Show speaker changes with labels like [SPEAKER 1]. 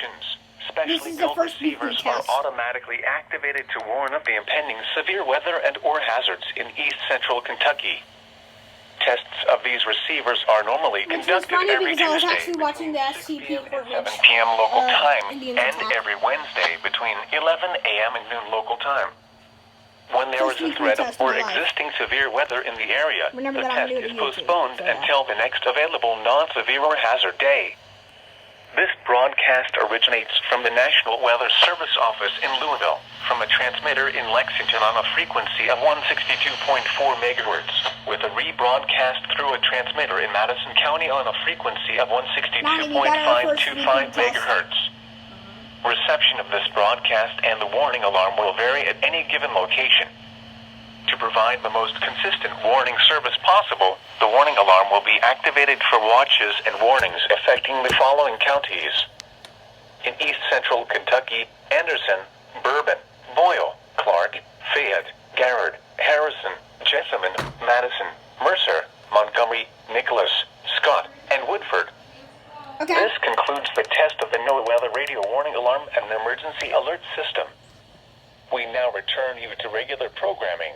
[SPEAKER 1] locations. Specially built receivers are automatically activated to warn of the impending severe weather and/or hazards in East Central Kentucky. Tests of these receivers are normally conducted every Tuesday between 6 p.m. and 7 p.m. local time and every Wednesday between 11 a.m. and noon local time. When there is a threat or existing severe weather in the area, the test is postponed until the next available non-severe or hazard day. This broadcast originates from the National Weather Service Office in Louisville, from a transmitter in Lexington on a frequency of 162.4 megahertz, with a rebroadcast through a transmitter in Madison County on a frequency of 162.525 megahertz. Reception of this broadcast and the warning alarm will vary at any given location. To provide the most consistent warning service possible, the warning alarm will be activated for watches and warnings affecting the following counties. In East Central Kentucky, Anderson, Bourbon, Boyle, Clark, Fayette, Garrard, Harrison, Jessamine, Madison, Mercer, Montgomery, Nicholas, Scott, and Woodford.
[SPEAKER 2] Okay.
[SPEAKER 1] This concludes the test of the NOAA Weather Radio Warning Alarm and Emergency Alert System. We now return you to regular programming.